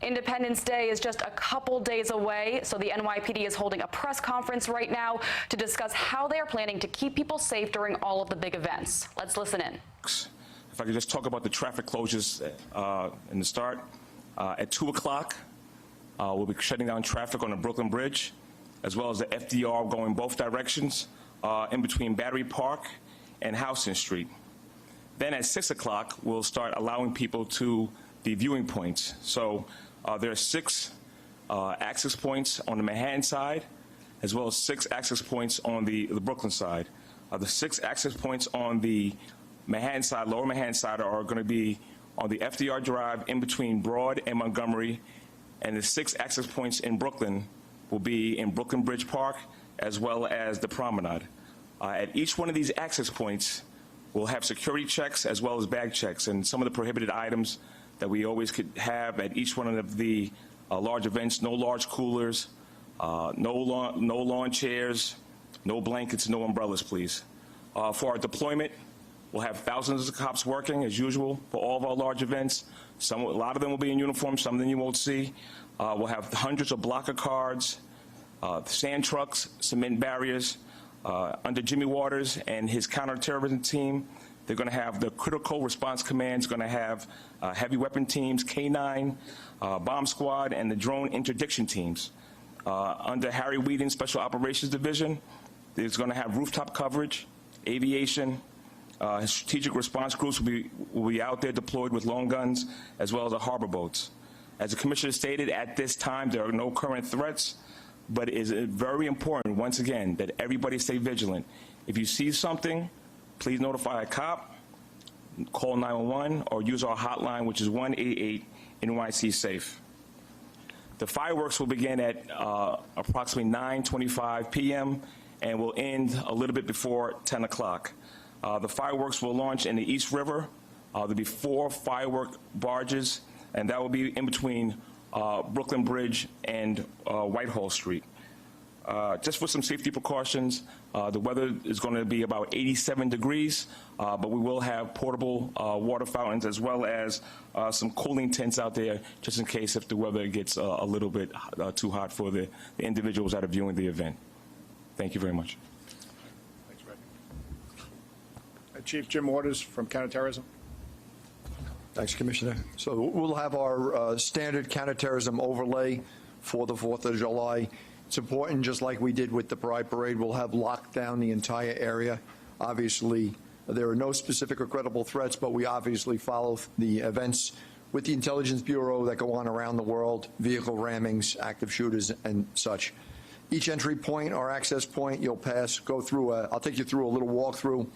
Independence Day is just a couple days away, so the NYPD is holding a press conference right now to discuss how they are planning to keep people safe during all of the big events. Let's listen in. If I could just talk about the traffic closures in the start. At 2 o'clock, we'll be shutting down traffic on the Brooklyn Bridge, as well as the FDR going both directions in between Battery Park and Houston Street. Then at 6 o'clock, we'll start allowing people to the viewing points. So there are 6 access points on the Manhattan side, as well as 6 access points on the Brooklyn side. The 6 access points on the Manhattan side, lower Manhattan side, are going to be on the FDR Drive in between Broad and Montgomery, and the 6 access points in Brooklyn will be in Brooklyn Bridge Park, as well as the Promenade. At each one of these access points, we'll have security checks as well as bag checks, and some of the prohibited items that we always could have at each one of the large events: no large coolers, no lawn chairs, no blankets, no umbrellas, please. For our deployment, we'll have thousands of cops working as usual for all of our large events. A lot of them will be in uniform, some of them you won't see. We'll have hundreds of blocker cards, sand trucks, cement barriers. Under Jimmy Waters and his counterterrorism team, they're going to have the critical response command's going to have heavy weapon teams, K9, bomb squad, and the drone interdiction teams. Under Harry Whedon's Special Operations Division, there's going to have rooftop coverage, aviation. His strategic response groups will be out there deployed with long guns, as well as the harbor boats. As the Commissioner stated, at this time there are no current threats, but it is very important, once again, that everybody stay vigilant. If you see something, please notify a cop, call 911, or use our hotline, which is 1-88-NYC-SAFE. The fireworks will begin at approximately 9:25 p.m. and will end a little bit before 10 o'clock. The fireworks will launch in the East River. There'll be 4 firework barges, and that will be in between Brooklyn Bridge and Whitehall Street. Just for some safety precautions, the weather is going to be about 87 degrees, but we will have portable water fountains, as well as some cooling tents out there, just in case if the weather gets a little bit too hot for the individuals that are viewing the event. Thank you very much. Thanks, Red. Chief Jim Waters from Counterterrorism. Thanks, Commissioner. So we'll have our standard counterterrorism overlay for the 4th of July. It's important, just like we did with the Pride Parade, we'll have locked down the entire area. Obviously, there are no specific or credible threats, but we obviously follow the events with the Intelligence Bureau that go on around the world, vehicle rammings, active shooters, and such. Each entry point or access point you'll pass, go through I'll take you through a little walkthrough.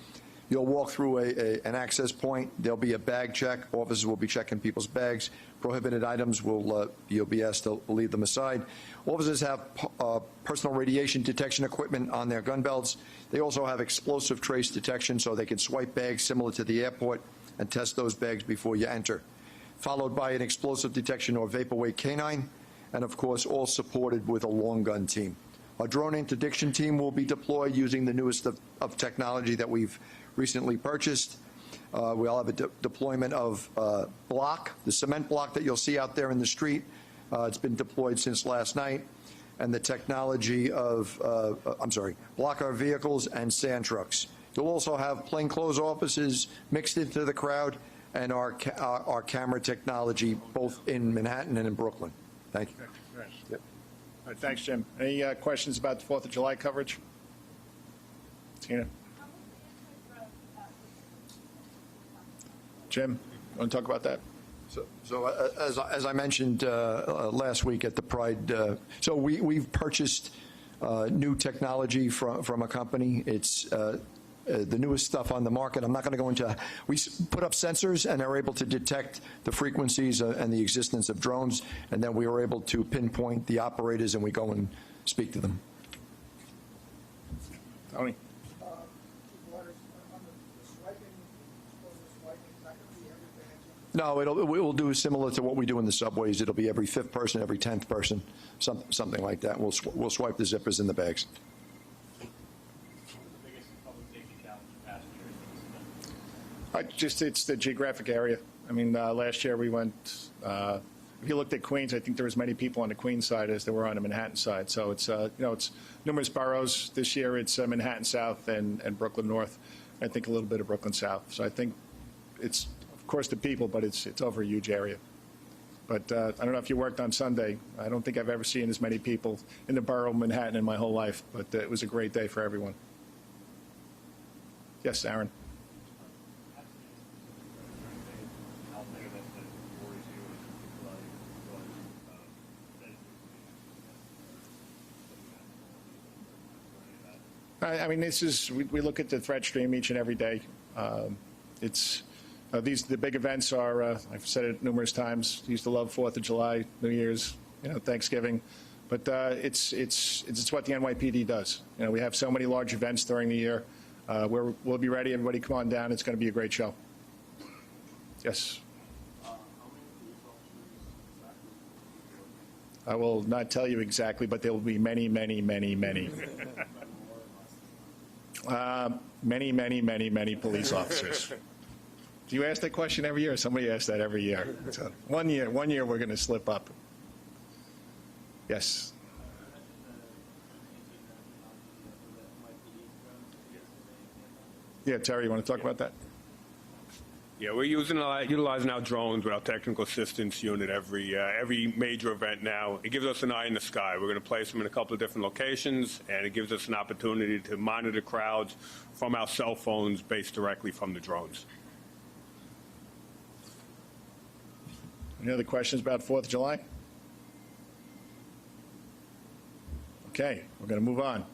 You'll walk through an access point. There'll be a bag check. Officers will be checking people's bags. Prohibited items you'll be asked to leave them aside. Officers have personal radiation detection equipment on their gun belts. They also have explosive trace detection, so they can swipe bags similar to the airport and test those bags before you enter. Followed by an explosive detection or vaporwave canine, and of course all supported with a long gun team. Our drone interdiction team will be deployed using the newest of technology that we've recently purchased. We'll have a deployment of block, the cement block that you'll see out there in the street. It's been deployed since last night. And the technology of, block our vehicles and sand trucks. You'll also have plainclothes officers mixed into the crowd, and our camera technology both in Manhattan and in Brooklyn. Thank you. Right. Yep. All right, thanks, Jim. Any questions about the 4th of July coverage? Tina? Jim, you want to talk about that? So as I mentioned last week at the Pride, so we've purchased new technology from a company. It's the newest stuff on the market. I'm not going to go into. We put up sensors and are able to detect the frequencies and the existence of drones, and then we were able to pinpoint the operators, and we go and speak to them. Tony. No, we'll do similar to what we do in the subways. It'll be every 5th person, every 10th person, something like that. We'll swipe the zippers in the bags. It's the geographic area. I mean, last year we went if you looked at Queens, I think there were as many people on the Queens side as there were on the Manhattan side. So it's, it's numerous boroughs. This year it's Manhattan South and Brooklyn North. I think a little bit of Brooklyn South. So I think it's, of course, the people, but it's over a huge area. But I don't know if you worked on Sunday. I don't think I've ever seen as many people in the borough of Manhattan in my whole life, but it was a great day for everyone. Yes, Aaron. I mean, this is, we look at the threat stream each and every day. The big events are, I've said it numerous times, used to love 4th of July, New Year's, Thanksgiving, but it's what the NYPD does. We have so many large events during the year. We'll be ready. Everybody come on down. It's going to be a great show. Yes. I will not tell you exactly, but there will be many, many, many, many. Many police officers. Do you ask that question every year? Somebody asks that every year. So one year we're going to slip up. Yes. Yeah, Terry, you want to talk about that? Yeah, we're utilizing our drones with our technical assistance unit every major event now. It gives us an eye in the sky. We're going to place them in a couple of different locations, and it gives us an opportunity to monitor crowds from our cell phones based directly from the drones. Any other questions about 4th of July? Okay, we're going to move on.